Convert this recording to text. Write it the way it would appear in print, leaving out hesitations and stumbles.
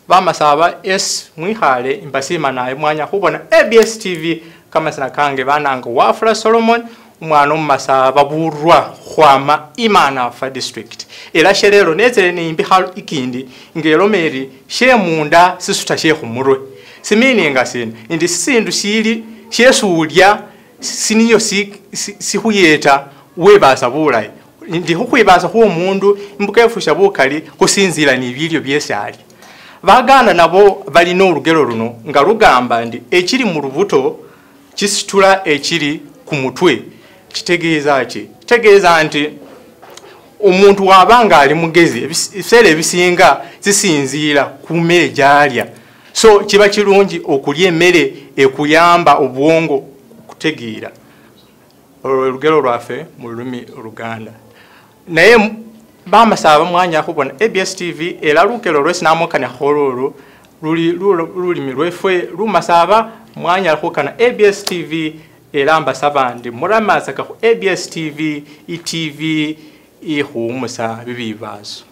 Bamasaba mwihale imbasima naye mwanya kubona ABS TV kama sina kange bananga Wafula Solomon umwana omumasaba burwa khwama Imana fa district era sherero nezere ni imbihalo ikindi ngero meri she munda sisuta she khumurwe simini ngasini indi sindu shili shesulya siniyo sihuyeta webasa bulayi ndi hukwibasa huo mundu mbukefusha bukali kusinzira ni bilyo byesali bagana nabo bali no rugero runo nga rugamba ndi ekiri mu rubuto kisitula ekiri ku mutwe kitegeeza nti omuntu wabanga ali mugezi ebisere bisinga zisinzira ku mmere gyalya so kiba kirungi okulya emmere ekuyamba obwongo kutegeera olugero lwaffe mu lulimi Oluganda naye bamasaba mwanya kubona ABS TV era lukero lwesinamukana hororo lulimi lwefwe lumasaba mwanya kukana ABS TV era mbasaba ndi muramaza ka ABS TV itv ihumusa bibibazo